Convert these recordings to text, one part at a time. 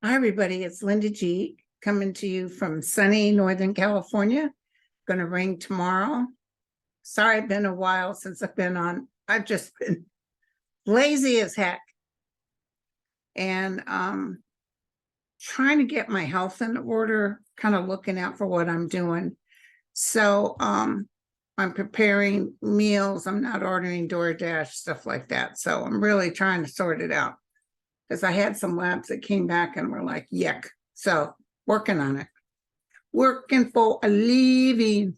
Hi, everybody. It's Linda G coming to you from sunny Northern California. Going to rain tomorrow. Sorry, it's been a while since I've been on. I've just been lazy as heck. And trying to get my health in order, kind of looking out for what I'm doing. So I'm preparing meals. I'm not ordering DoorDash, stuff like that. So I'm really trying to sort it out. Because I had some labs that came back and were like, yuck. So working on it. Working for a living.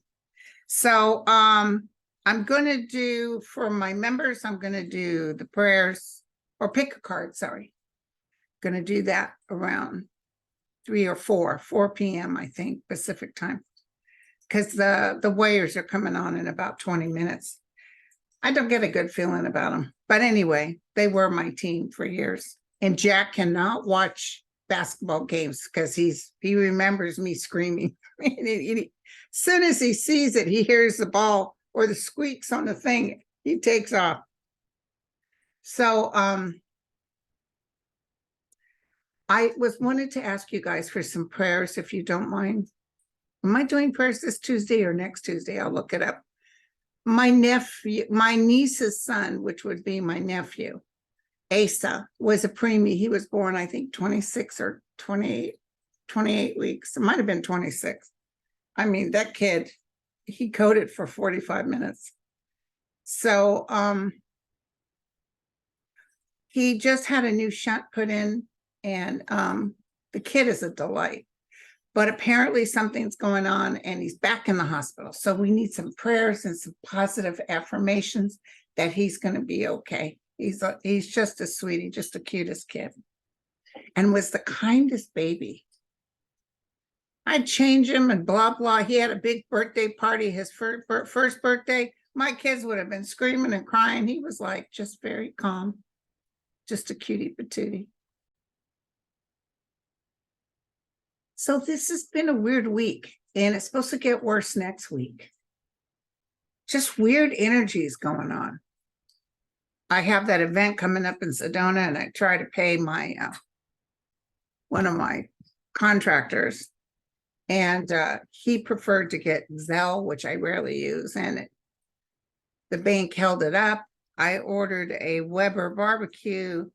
So I'm going to do, for my members, I'm going to do the prayers, or pick a card, sorry. Going to do that around 3 or 4 p.m., I think, Pacific time. Because the weighers are coming on in about 20 minutes. I don't get a good feeling about them. But anyway, they were my team for years. And Jack cannot watch basketball games because he remembers me screaming. As soon as he sees it, he hears the ball or the squeaks on the thing, he takes off. So I wanted to ask you guys for some prayers, if you don't mind. Am I doing prayers this Tuesday or next Tuesday? I'll look it up. My nephew, my niece's son, which would be my nephew, Asa, was a preemie. He was born, I think, 26 or 28 weeks. It might have been 26. I mean, that kid, he coded for 45 minutes. So he just had a new shunt put in, and the kid is a delight. But apparently something's going on and he's back in the hospital. So we need some prayers and some positive affirmations that he's going to be okay. He's just a sweetie, just the cutest kid, and was the kindest baby. I'd change him and blah, blah. He had a big birthday party, his first birthday. My kids would have been screaming and crying. He was like just very calm, just a cutie patootie. So this has been a weird week, and it's supposed to get worse next week. Just weird energies going on. I have that event coming up in Sedona, and I try to pay my one of my contractors, and he preferred to get Zelle, which I rarely use, and the bank held it up. I ordered a Weber barbecue,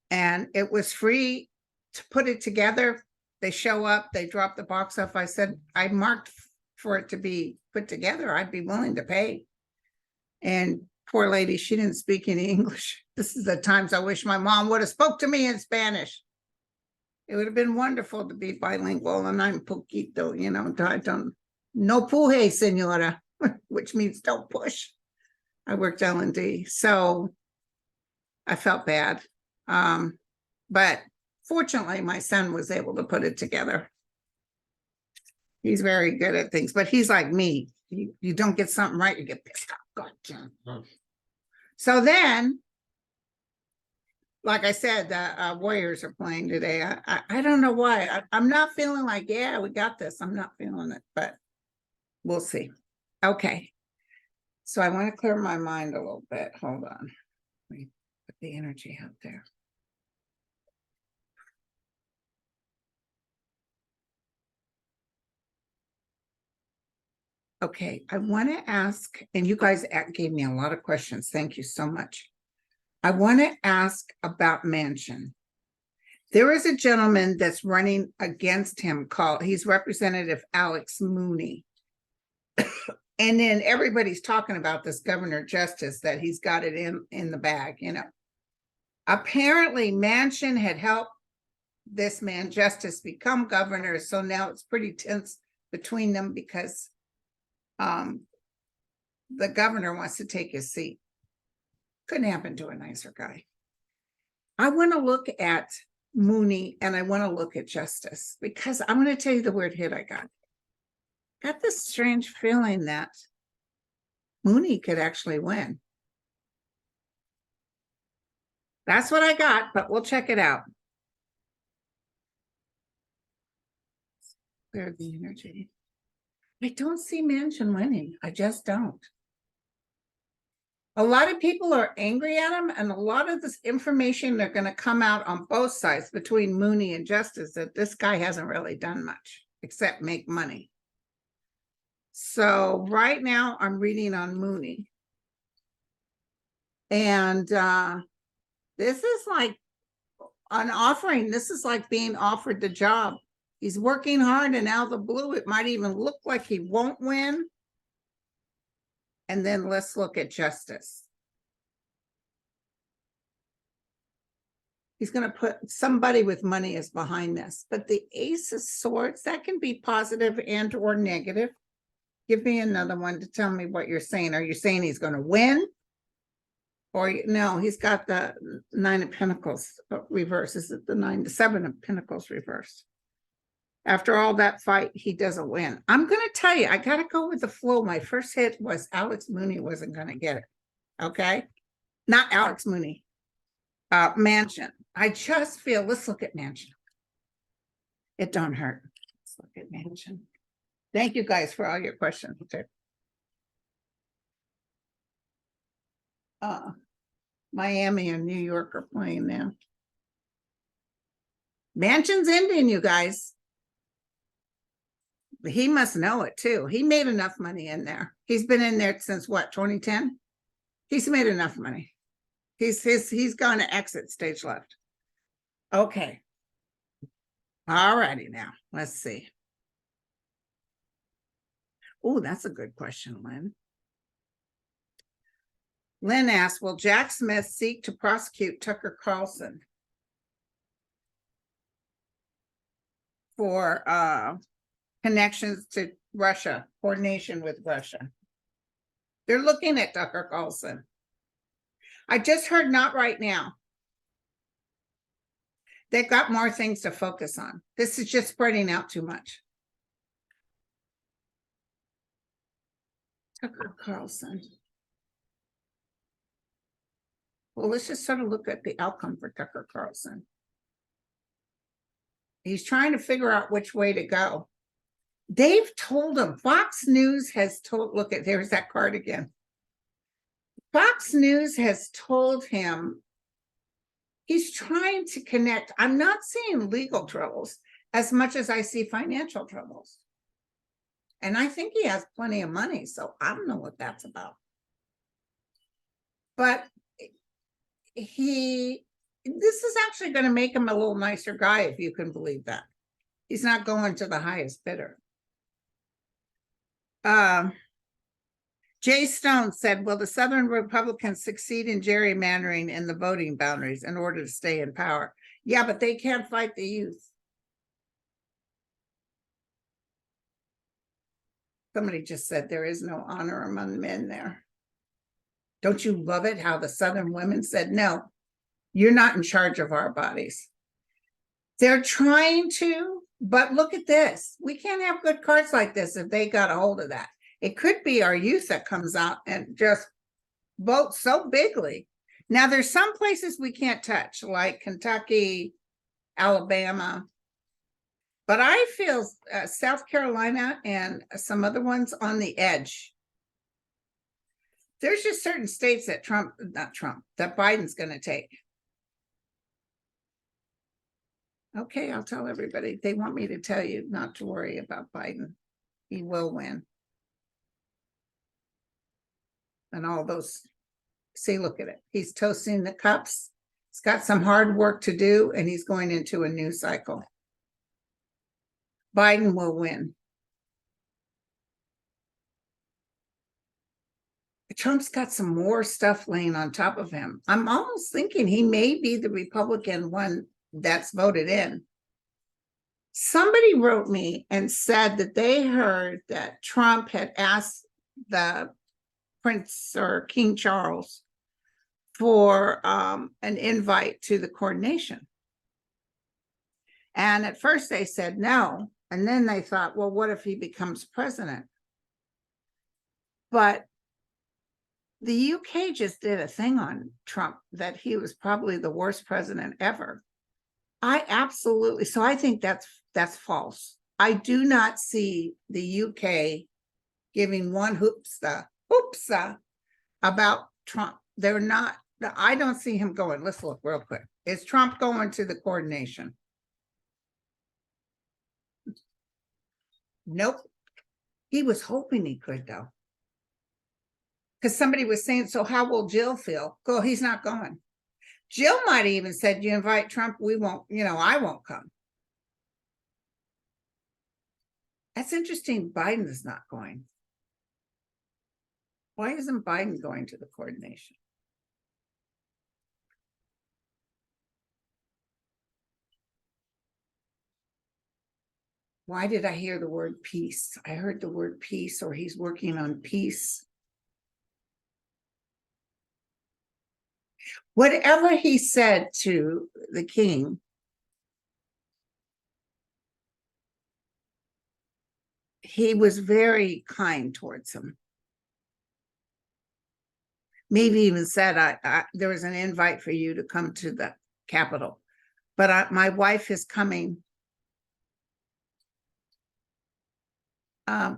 and it was free to put it together. They show up, they drop the box off. I said, I marked for it to be put together. I'd be willing to pay. And poor lady, she didn't speak any English. This is the times I wish my mom would have spoke to me in Spanish. It would have been wonderful to be bilingual, and I'm poquito, I don't, no puje, senora, which means don't push. I worked L&D, so I felt bad. But fortunately, my son was able to put it together. He's very good at things, but he's like me. You don't get something right, you get pissed off. God. So then, like I said, the Warriors are playing today. I don't know why. I'm not feeling like, yeah, we got this. I'm not feeling it, but we'll see. Okay. So I want to clear my mind a little bit. Hold on. Let me put the energy out there. Okay, I want to ask, and you guys gave me a lot of questions. Thank you so much. I want to ask about Manchin. There is a gentleman that's running against him he's Representative Alex Moody. And then everybody's talking about this governor justice, that he's got it in the bag, Apparently Manchin had helped this man Justice become governor. So now it's pretty tense between them because the governor wants to take his seat. Couldn't happen to a nicer guy. I want to look at Mooney, and I want to look at Justice, because I'm going to tell you the weird hit I got. Got this strange feeling that Mooney could actually win. That's what I got, but we'll check it out. Clear the energy. I don't see Manchin winning. I just don't. A lot of people are angry at him, and a lot of this information are going to come out on both sides between Mooney and Justice that this guy hasn't really done much except make money. So right now I'm reading on Mooney. And this is like an offering. This is like being offered the job. He's working hard, and out of the blue, it might even look like he won't win. And then let's look at Justice. He's going to put somebody with money is behind this, but the Ace of Swords, that can be positive and or negative. Give me another one to tell me what you're saying. Are you saying he's going to win? Or no, he's got the 9 of Pentacles reverse. Is it the 7 of Pentacles reverse? After all that fight, he doesn't win. I'm going to tell you, I got to go with the flow. My first hit was Alex Moody wasn't going to get it. Okay? Not Alex Moody. Manchin. I just feel, let's look at Manchin. It don't hurt. Let's look at Manchin. Thank you guys for all your questions. Okay. Miami and New York are playing now. Manchin's ending, you guys. He must know it too. He made enough money in there. He's been in there since what, 2010? He's made enough money. He's gone to exit stage left. Okay. All righty now. Let's see. Oh, that's a good question, Lynn. Lynn asked, will Jack Smith seek to prosecute Tucker Carlson for connections to Russia, coordination with Russia? They're looking at Tucker Carlson. I just heard not right now. They've got more things to focus on. This is just spreading out too much. Tucker Carlson. Well, let's just sort of look at the outcome for Tucker Carlson. He's trying to figure out which way to go. They've told him, Fox News has told, look at, there's that card again. Fox News has told him he's trying to connect. I'm not seeing legal troubles as much as I see financial troubles. And I think he has plenty of money, so I don't know what that's about. But this is actually going to make him a little nicer guy, if you can believe that. He's not going to the highest bidder. Jay Stone said, will the Southern Republicans succeed in gerrymandering in the voting boundaries in order to stay in power? Yeah, but they can't fight the youth. Somebody just said there is no honor among men there. Don't you love it how the Southern women said, no, you're not in charge of our bodies. They're trying to, but look at this. We can't have good cards like this if they got a hold of that. It could be our youth that comes out and just votes so bigly. Now, there's some places we can't touch, like Kentucky, Alabama. But I feel South Carolina and some other ones on the edge. There's just certain states that that Biden's going to take. Okay, I'll tell everybody. They want me to tell you not to worry about Biden. He will win. And all those, see, look at it. He's toasting the cups. He's got some hard work to do, and he's going into a new cycle. Biden will win. Trump's got some more stuff laying on top of him. I'm almost thinking he may be the Republican one that's voted in. Somebody wrote me and said that they heard that Trump had asked the Prince or King Charles for an invite to the coronation. And at first they said no. And then they thought, well, what if he becomes president? But the UK just did a thing on Trump that he was probably the worst president ever. I absolutely, so I think that's false. I do not see the UK giving one hoopsa about Trump, they're not, I don't see him going. Let's look real quick. Is Trump going to the coordination? Nope. He was hoping he could, though. Because somebody was saying, so how will Jill feel? Go, he's not going. Jill might have even said, you invite Trump, we won't, I won't come. That's interesting. Biden is not going. Why isn't Biden going to the coordination? Why did I hear the word peace? I heard the word peace, or he's working on peace. Whatever he said to the king, he was very kind towards him. Maybe even said, there was an invite for you to come to the Capitol, but my wife is coming.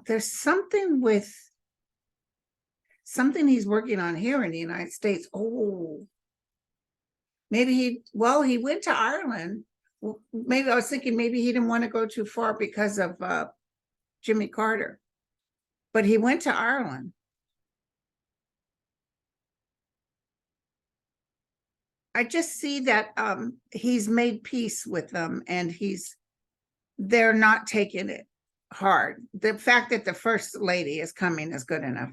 There's something he's working on here in the United States. Oh, maybe he went to Ireland. Maybe I was thinking maybe he didn't want to go too far because of Jimmy Carter, but he went to Ireland. I just see that he's made peace with them, and they're not taking it hard. The fact that the first lady is coming is good enough.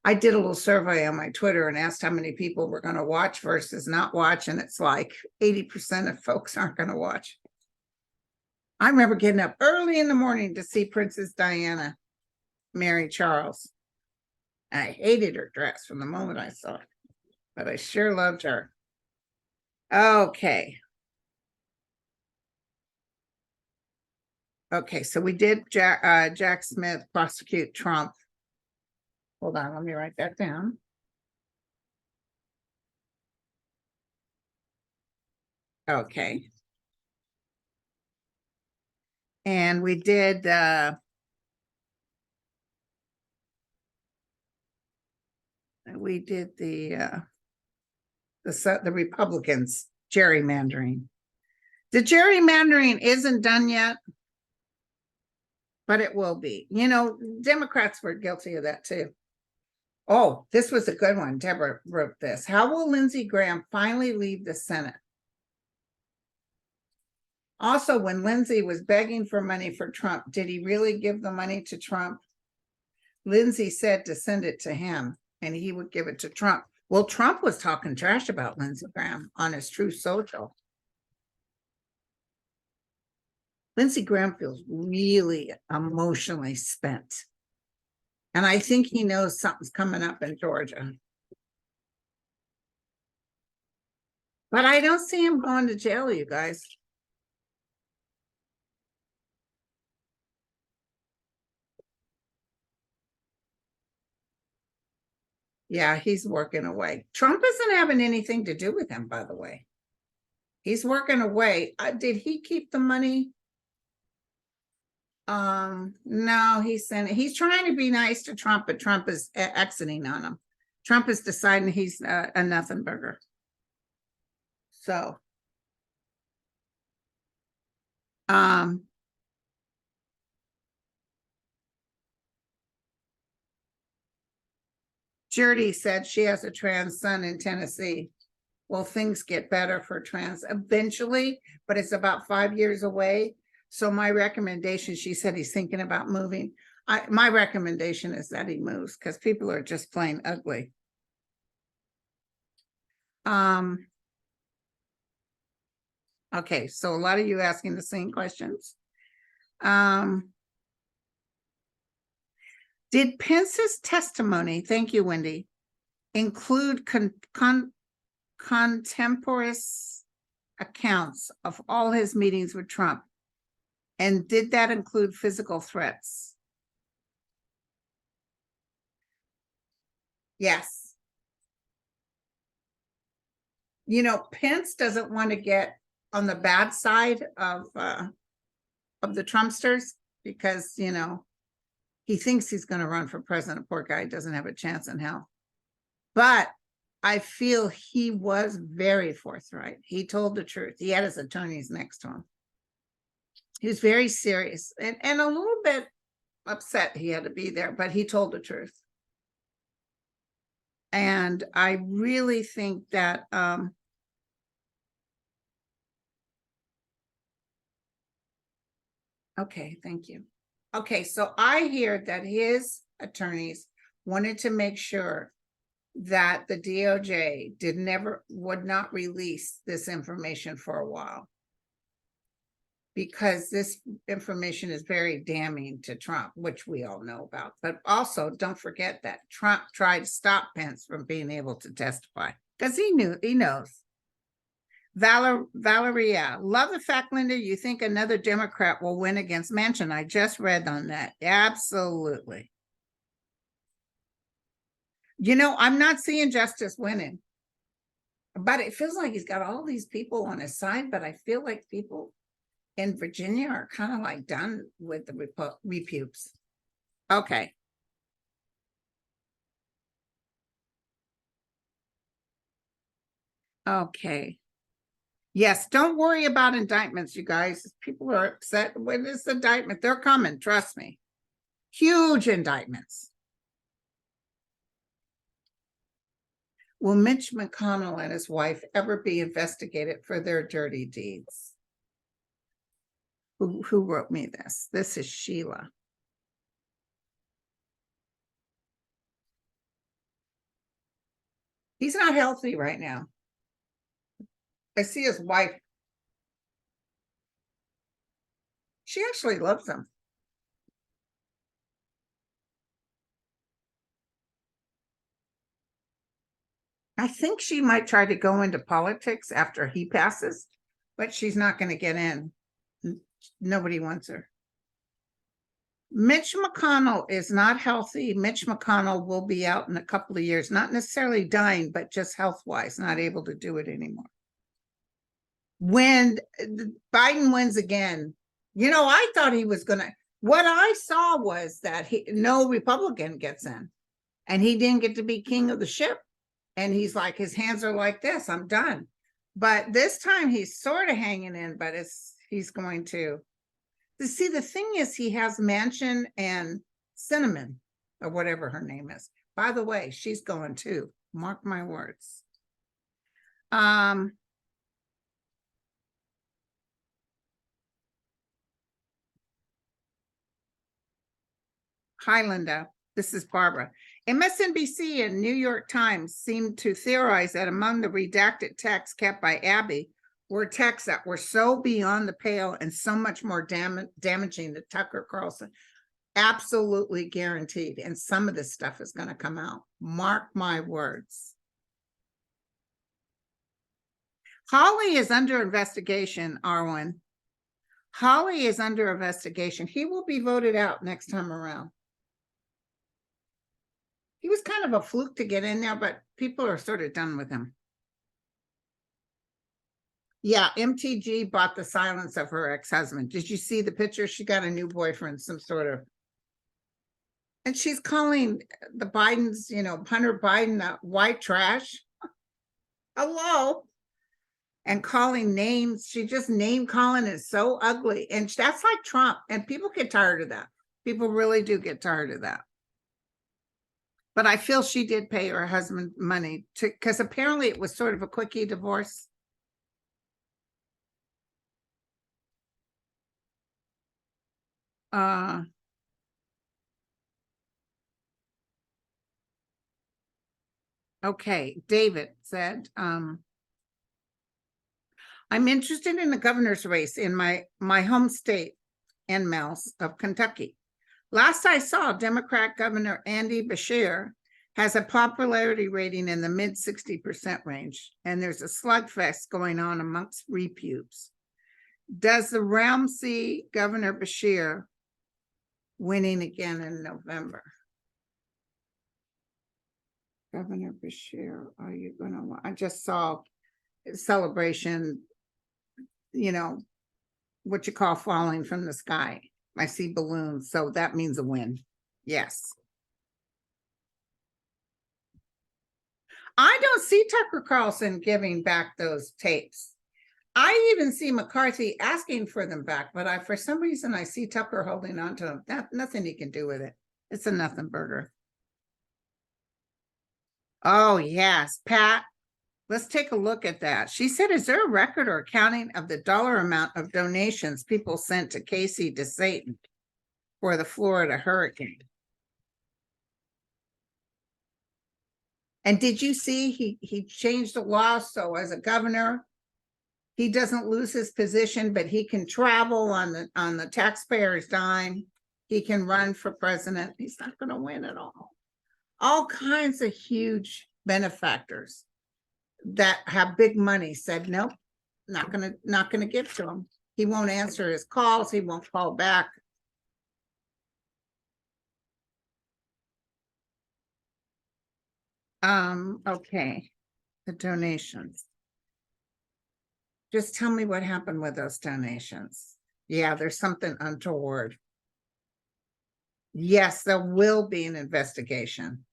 I did a little survey on my Twitter and asked how many people were going to watch versus not watch, and it's like 80% of folks aren't going to watch. I remember getting up early in the morning to see Princess Diana marry Charles. I hated her dress from the moment I saw it, but I sure loved her. Okay. Okay, so we did Jack Smith prosecute Trump. Hold on, let me write that down. Okay. And we did the Republicans gerrymandering. The gerrymandering isn't done yet, but it will be. Democrats were guilty of that too. Oh, this was a good one. Deborah wrote this. How will Lindsay Grahamn finally leave the Senate? Also, when Lindsay was begging for money for Trump, did he really give the money to Trump? Lindsay said to send it to him and he would give it to Trump. Well, Trump was talking trash about Lindsey Graham on his Truth Social. Lindsey Graham feels really emotionally spent. And I think he knows something's coming up in Georgia. But I don't see him going to jail, you guys. Yeah, he's working away. Trump isn't having anything to do with him, by the way. He's working away. Did he keep the money? No, he's trying to be nice to Trump, but Trump is exiting on him. Trump is deciding he's a nothing burger. So, Judy said she has a trans son in Tennessee. Well, things get better for trans eventually, but it's about 5 years away. So my recommendation, she said he's thinking about moving. My recommendation is that he moves because people are just plain ugly. Okay, so a lot of you asking the same questions. Did Pence's testimony, thank you, Wendy, include contemporaneous accounts of all his meetings with Trump? And did that include physical threats? Yes. Pence doesn't want to get on the bad side of the Trumpsters because, He thinks he's going to run for president. Poor guy doesn't have a chance in hell. But I feel he was very forthright. He told the truth. He had his attorneys next to him. He was very serious and a little bit upset he had to be there, but he told the truth. And I really think that okay, thank you. Okay, so I hear that his attorneys wanted to make sure that the DOJ would not release this information for a while, because this information is very damning to Trump, which we all know about. But also, don't forget that Trump tried to stop Pence from being able to testify because he knows. Valeria, love the fact, Linda, you think another Democrat will win against Manchin. I just read on that. Absolutely. You know, I'm not seeing Justice winning, but it feels like he's got all these people on his side, but I feel like people in Virginia are kind of like done with the repubes. Okay. Okay. Yes, don't worry about indictments, you guys. People are upset with this indictment. They're coming, trust me. Huge indictments. Will Mitch McConnell and his wife ever be investigated for their dirty deeds? Who wrote me this? This is Sheila. He's not healthy right now. I see his wife. She actually loves him. I think she might try to go into politics after he passes, but she's not going to get in. Nobody wants her. Mitch McConnell is not healthy. Mitch McConnell will be out in a couple of years, not necessarily dying, but just health-wise, not able to do it anymore. When Biden wins again, you know, I thought he was going to, what I saw was that no Republican gets in, and he didn't get to be king of the ship. And he's like, his hands are like this, I'm done. But this time he's sort of hanging in, but he's going to see, the thing is, he has Manchin and Cinnamon, or whatever her name is. By the way, she's going too. Mark my words. Hi, Linda. This is Barbara. MSNBC and New York Times seemed to theorize that among the redacted texts kept by Abby were texts that were so beyond the pale and so much more damaging to Tucker Carlson. Absolutely guaranteed. And some of this stuff is going to come out. Mark my words. Holly is under investigation, Arwen. Holly is under investigation. He will be voted out next time around. He was kind of a fluke to get in there, but people are sort of done with him. Yeah, MTG bought the silence of her ex-husband. Did you see the picture? She got a new boyfriend, some sort of, and she's calling the Bidens, you know, Hunter Biden, white trash. Hello. And calling names. She just name calling is so ugly. And that's like Trump. And people get tired of that. People really do get tired of that. But I feel she did pay her husband money because apparently it was sort of a quickie divorce. Okay, David said, I'm interested in the governor's race in my home state, NMALS of Kentucky. Last I saw, Democrat Governor Andy Beshear has a popularity rating in the mid 60% range, and there's a slugfest going on amongst repubes. Does the realm see Governor Beshear winning again in November? Governor Beshear, are you gonna? I just saw a celebration, you know, what you call falling from the sky. I see balloons, so that means a win. Yes. I don't see Tucker Carlson giving back those tapes. I even see McCarthy asking for them back, but for some reason, I see Tucker holding on to them. Nothing he can do with it. It's a nothing burger. Oh, yes, Pat. Let's take a look at that. She said, is there a record or accounting of the dollar amount of donations people sent to Casey DeSatan for the Florida hurricane? And did you see he changed the law so as a governor, he doesn't lose his position, but he can travel on the taxpayer's dime. He can run for president. He's not going to win at all. All kinds of huge benefactors that have big money said, nope, not gonna give to him. He won't answer his calls. He won't call back. Okay, the donations. Just tell me what happened with those donations. Yeah, there's something untoward. Yes, there will be an investigation.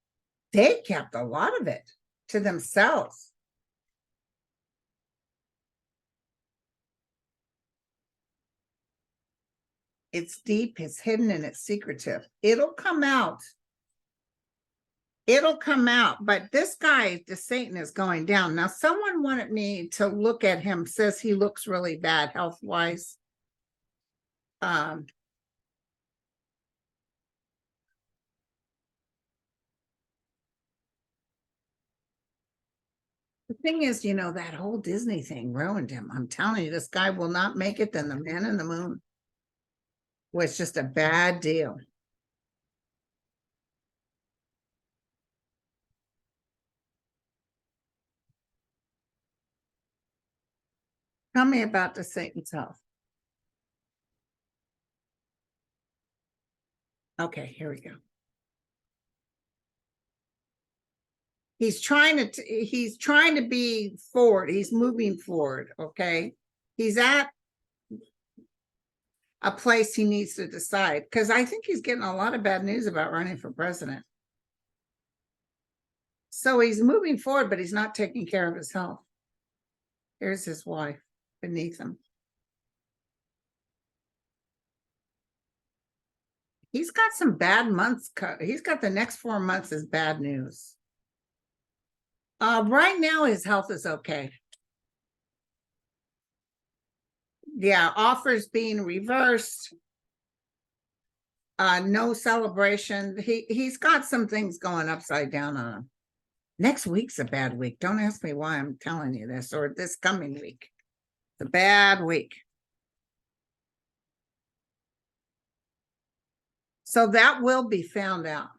They kept a lot of it to themselves. It's deep, it's hidden, and it's secretive. It'll come out. It'll come out, but this guy, DeSatan, is going down. Now, someone wanted me to look at him, says he looks really bad health-wise. The thing is, that whole Disney thing ruined him. I'm telling you, this guy will not make it. Then the Man in the Moon was just a bad deal. Tell me about DeSatan's health. Okay, here we go. He's trying to be forward. He's moving forward. Okay. He's at a place he needs to decide, because I think he's getting a lot of bad news about running for president. So he's moving forward, but he's not taking care of his health. Here's his wife beneath him. He's got some bad months. He's got the next 4 months as bad news. Right now, his health is okay. Yeah, offers being reversed. No celebration. He's got some things going upside down on him. Next week's a bad week. Don't ask me why I'm telling you this, or this coming week. It's a bad week. So that will be found out.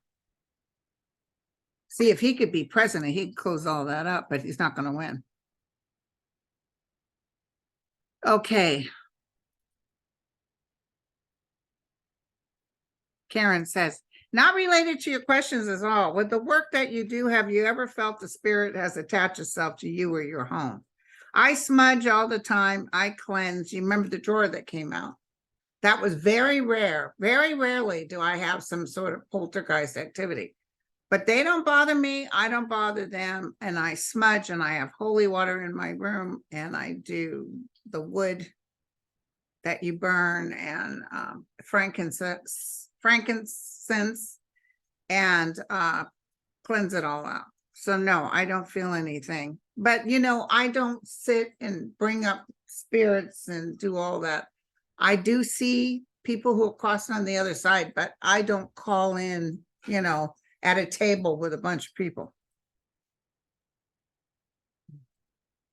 See, if he could be president, he'd close all that up, but he's not going to win. Okay. Karen says, not related to your questions at all. With the work that you do, have you ever felt the spirit has attached itself to you or your home? I smudge all the time. I cleanse. You remember the drawer that came out? That was very rare. Very rarely do I have some sort of poltergeist activity. But they don't bother me. I don't bother them. And I smudge, and I have holy water in my room, and I do the wood that you burn, and frankincense and cleanse it all out. So no, I don't feel anything. But I don't sit and bring up spirits and do all that. I do see people who are crossing on the other side, but I don't call in, at a table with a bunch of people.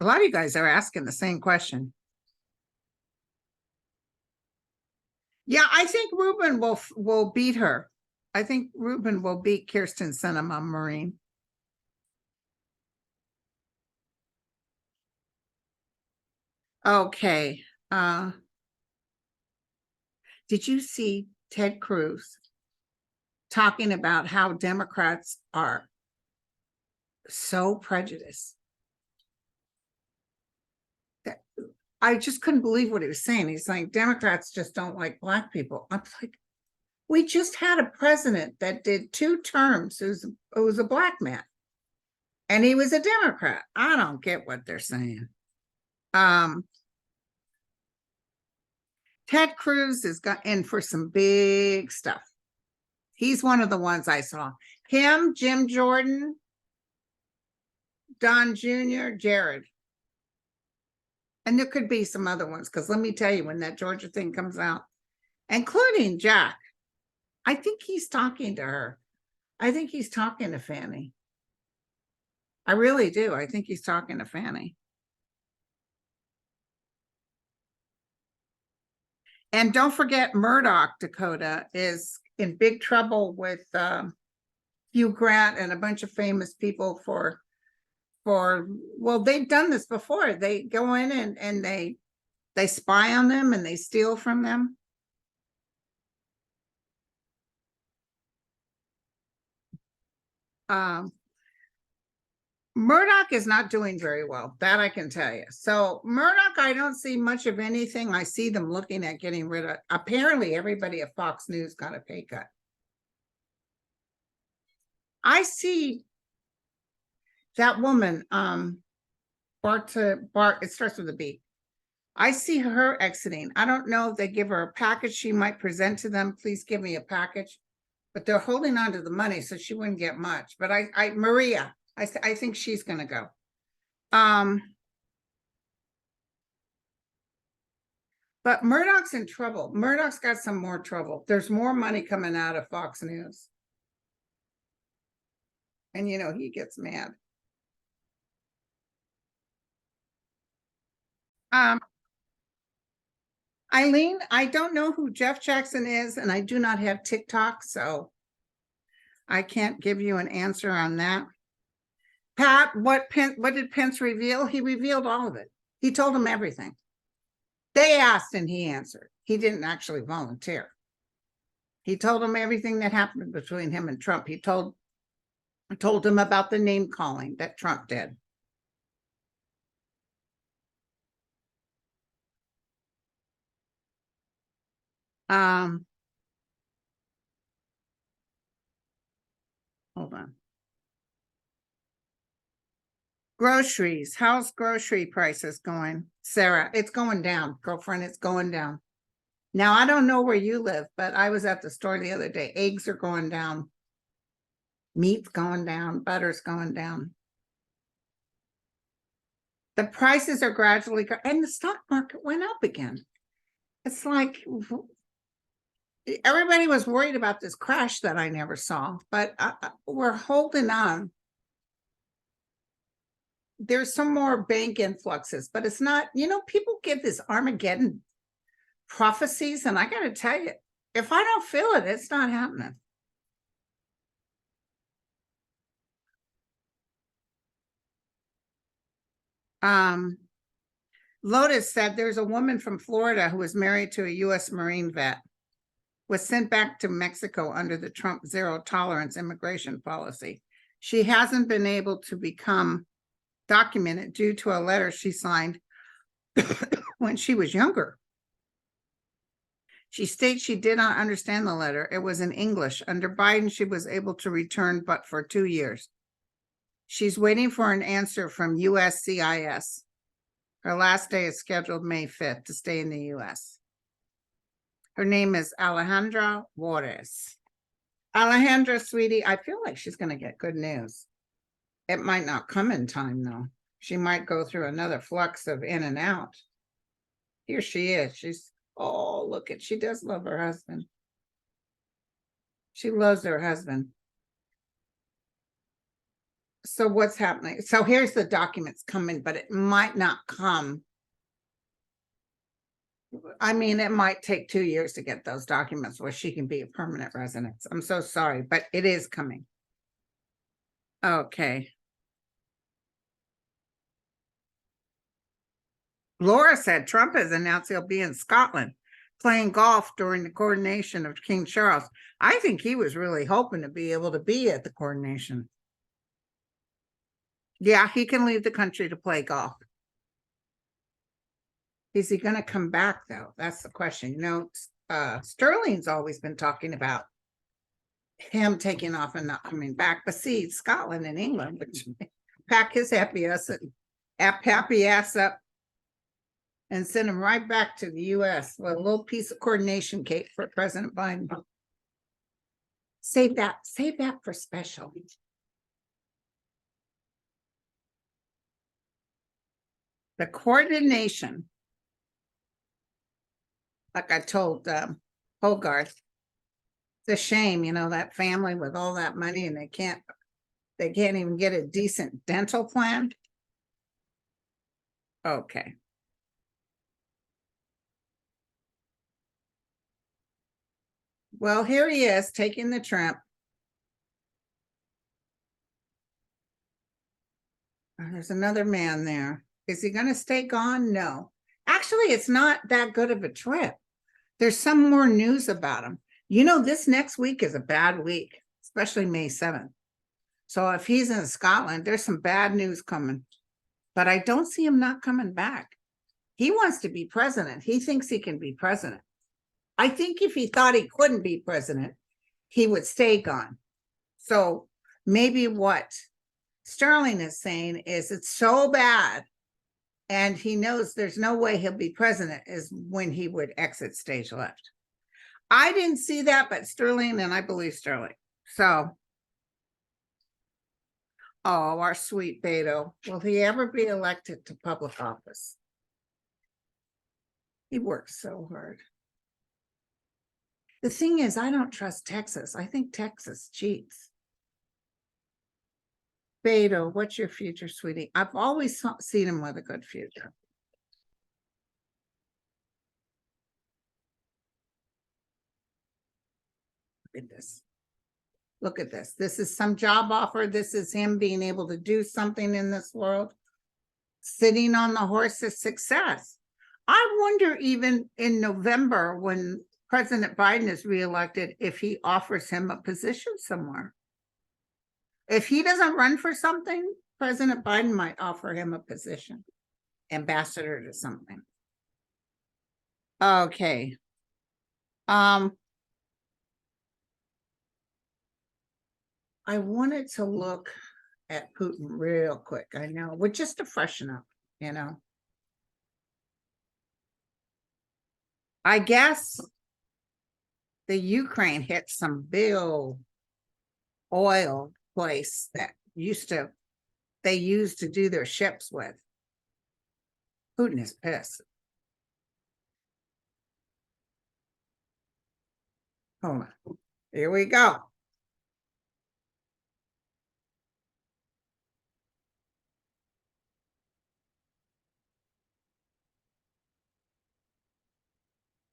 A lot of you guys are asking the same question. Yeah, I think Ruben will beat her. I think Ruben will beat Kirsten Sinema Marine. Okay. Did you see Ted Cruz talking about how Democrats are so prejudiced? I just couldn't believe what he was saying. He's like, Democrats just don't like Black people. I'm like, We just had a president that did 2 terms who was a black man. And he was a Democrat. I don't get what they're saying. Ted Cruz has got in for some big stuff. He's one of the ones I saw. Him, Jim Jordan, Don Jr., Jared. And there could be some other ones, because let me tell you, when that Georgia thing comes out, including Jack, I think he's talking to her. I think he's talking to Fannie. I really do. I think he's talking to Fannie. And don't forget, Murdoch, Dakota, is in big trouble with Hugh Grant and a bunch of famous people for well, they've done this before. They go in and they spy on them and they steal from them. Murdoch is not doing very well, that I can tell you. So Murdoch, I don't see much of anything. I see them looking at getting rid of. Apparently, everybody at Fox News got a pay cut. I see that woman, Bart. It starts with a B. I see her exiting. I don't know if they give her a package she might present to them. Please give me a package. But they're holding on to the money, so she wouldn't get much. But Maria, I think she's going to go. But Murdoch's in trouble. Murdoch's got some more trouble. There's more money coming out of Fox News. And, you know, he gets mad. Eileen, I don't know who Jeff Jackson is, and I do not have TikTok, so I can't give you an answer on that. Pat, what did Pence reveal? He revealed all of it. He told them everything. They asked and he answered. He didn't actually volunteer. He told them everything that happened between him and Trump. He told them about the name calling that Trump did. Hold on. Groceries. How's grocery prices going? Sarah, it's going down, girlfriend. It's going down. Now, I don't know where you live, but I was at the store the other day. Eggs are going down. Meat's going down. Butter's going down. The prices are gradually, and the stock market went up again. It's like everybody was worried about this crash that I never saw, but we're holding on. There's some more bank influxes, but it's not, you know, people give this Armageddon prophecies, and I got to tell you, if I don't feel it, it's not happening. Lotus said there's a woman from Florida who was married to a U.S. Marine vet, was sent back to Mexico under the Trump zero tolerance immigration policy. She hasn't been able to become documented due to a letter she signed when she was younger. She states she did not understand the letter. It was in English. Under Biden, she was able to return, but for 2 years. She's waiting for an answer from USCIS. Her last day is scheduled May 5th to stay in the U.S. Her name is Alejandra Juarez. Alejandra, sweetie, I feel like she's going to get good news. It might not come in time, though. She might go through another flux of in and out. Here she is. She's, oh, look at, she does love her husband. She loves her husband. So what's happening? So here's the documents coming, but it might not come. I mean, it might take 2 years to get those documents where she can be a permanent resident. I'm so sorry, but it is coming. Okay. Laura said Trump has announced he'll be in Scotland playing golf during the coronation of King Charles. I think he was really hoping to be able to be at the coronation. Yeah, he can leave the country to play golf. Is he going to come back, though? That's the question. You know, Sterling's always been talking about him taking off and not coming back. But see, Scotland and England would pack his happy ass up and send him right back to the US with a little piece of coordination cake for President Biden. Save that for special. The coordination, like I told Hogarth, it's a shame, that family with all that money and they can't even get a decent dental plan. Okay. Well, here he is taking the trip. There's another man there. Is he going to stay gone? No. Actually, it's not that good of a trip. There's some more news about him. This next week is a bad week, especially May 7th. So if he's in Scotland, there's some bad news coming. But I don't see him not coming back. He wants to be president. He thinks he can be president. I think if he thought he couldn't be president, he would stay gone. So maybe what Sterling is saying is it's so bad, and he knows there's no way he'll be president, is when he would exit stage left. I didn't see that, but Sterling, and I believe Sterling. So, our sweet Beto. Will he ever be elected to public office? He works so hard. The thing is, I don't trust Texas. I think Texas cheats. Beto, what's your future, sweetie? I've always seen him with a good future. Look at this. Look at this. This is some job offer. This is him being able to do something in this world. Sitting on the horse of success. I wonder, even in November, when President Biden is reelected, if he offers him a position somewhere. If he doesn't run for something, President Biden might offer him a position, ambassador to something. Okay. I wanted to look at Putin real quick. I know, we're just to freshen up, I guess the Ukraine hit some big oil place that they used to do their ships with. Putin is pissed. Hold on. Here we go.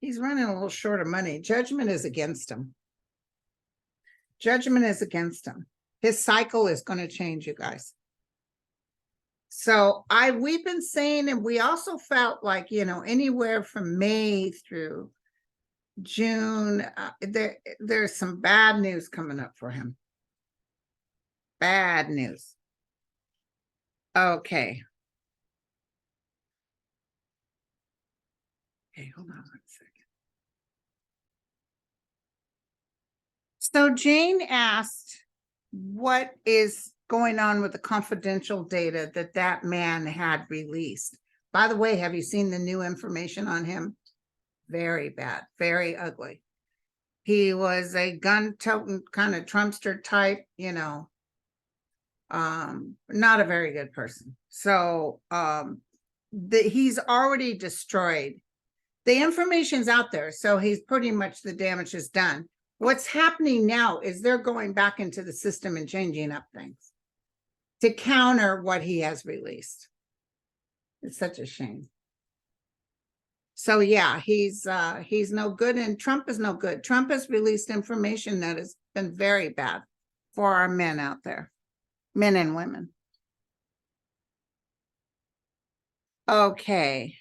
He's running a little short of money. Judgment is against him. Judgment is against him. His cycle is going to change, you guys. So we've been saying, and we also felt like, anywhere from May through June, there's some bad news coming up for him. Bad news. Okay. Okay, hold on 1 second. So Jane asked, what is going on with the confidential data that man had released? By the way, have you seen the new information on him? Very bad, very ugly. He was a gun-toting kind of Trumpster type, not a very good person. So he's already destroyed. The information's out there, so he's pretty much, the damage is done. What's happening now is they're going back into the system and changing up things to counter what he has released. It's such a shame. So yeah, he's no good, and Trump is no good. Trump has released information that has been very bad for our men out there, men and women. Okay.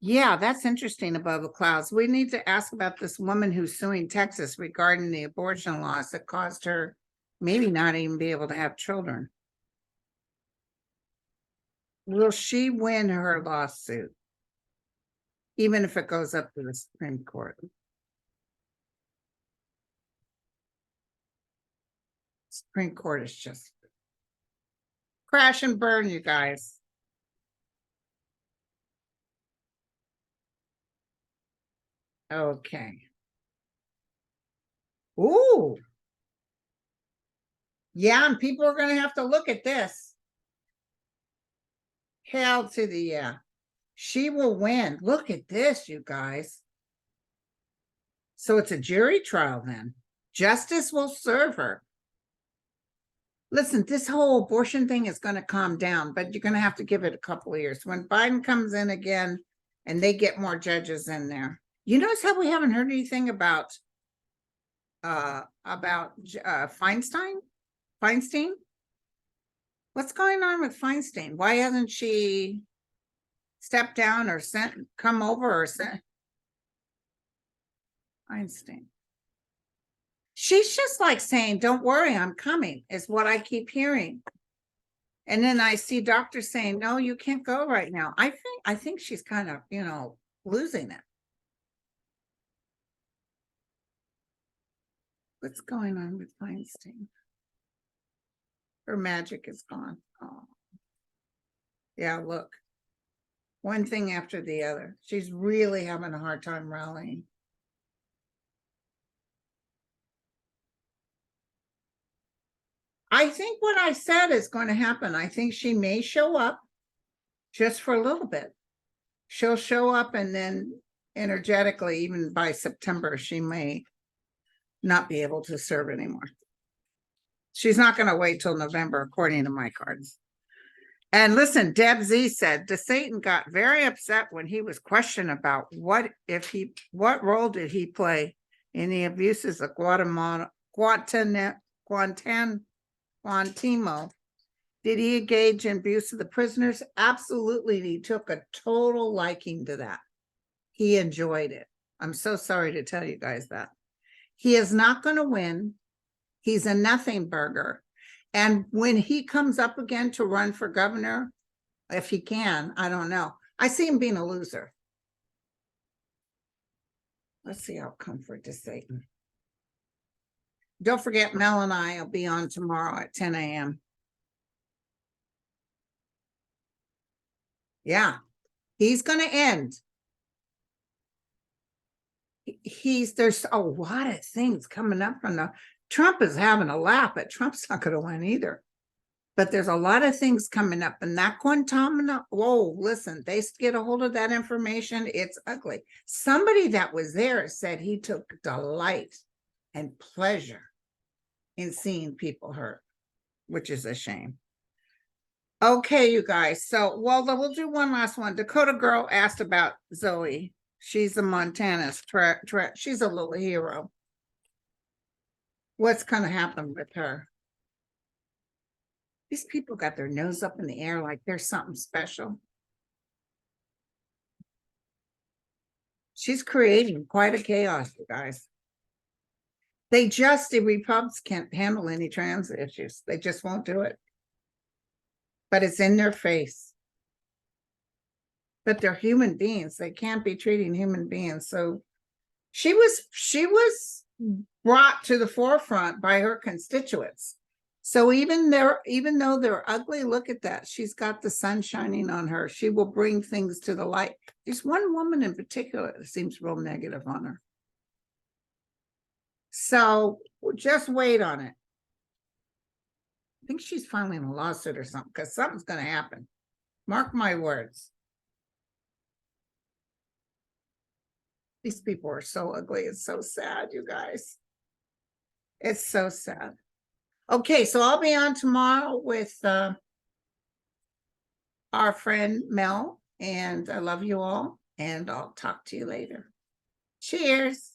Yeah, that's interesting, above the clouds. We need to ask about this woman who's suing Texas regarding the abortion laws that caused her maybe not even be able to have children. Will she win her lawsuit? even if it goes up to the Supreme Court. Supreme Court is just crash and burn, you guys. Okay. Ooh. Yeah, and people are going to have to look at this. Hail to the yeah. She will win. Look at this, you guys. So it's a jury trial then. Justice will serve her. Listen, this whole abortion thing is going to calm down, but you're going to have to give it a couple of years. When Biden comes in again and they get more judges in there. You notice how we haven't heard anything about Feinstein? Feinstein? What's going on with Feinstein? Why hasn't she stepped down or come over or sent Feinstein? She's just like saying, don't worry, I'm coming, is what I keep hearing. And then I see doctors saying, no, you can't go right now. I think she's kind of, losing it. What's going on with Feinstein? Her magic is gone. Oh. Yeah, look. One thing after the other. She's really having a hard time rallying. I think what I said is going to happen. I think she may show up just for a little bit. She'll show up and then energetically, even by September, she may not be able to serve anymore. She's not going to wait till November, according to my cards. And listen, Deb Z said, DeSatan got very upset when he was questioned about what role did he play in the abuses of Guantanamo. Did he engage in abuse of the prisoners? Absolutely. He took a total liking to that. He enjoyed it. I'm so sorry to tell you guys that. He is not going to win. He's a nothing burger. And when he comes up again to run for governor, if he can, I don't know. I see him being a loser. Let's see how comfort to Satan. Don't forget, Mel and I will be on tomorrow at 10 a.m. Yeah, he's going to end. There's a lot of things coming up from Trump is having a laugh, but Trump's not going to win either. But there's a lot of things coming up, and that Guantanamo, whoa, listen, they get a hold of that information. It's ugly. Somebody that was there said he took delight and pleasure in seeing people hurt, which is a shame. Okay, you guys. So, well, we'll do one last one. Dakota Girl asked about Zoe. She's a Montana's. She's a little hero. What's going to happen with her? These people got their nose up in the air like there's something special. She's creating quite a chaos, you guys. The Republicans can't handle any trans issues. They just won't do it. But it's in their face. But they're human beings. They can't be treating human beings. So she was brought to the forefront by her constituents. So even though they're ugly, look at that. She's got the sun shining on her. She will bring things to the light. There's one woman in particular that seems real negative on her. So just wait on it. I think she's filing a lawsuit or something, because something's going to happen. Mark my words. These people are so ugly. It's so sad, you guys. It's so sad. Okay, so I'll be on tomorrow with our friend Mel, and I love you all, and I'll talk to you later. Cheers.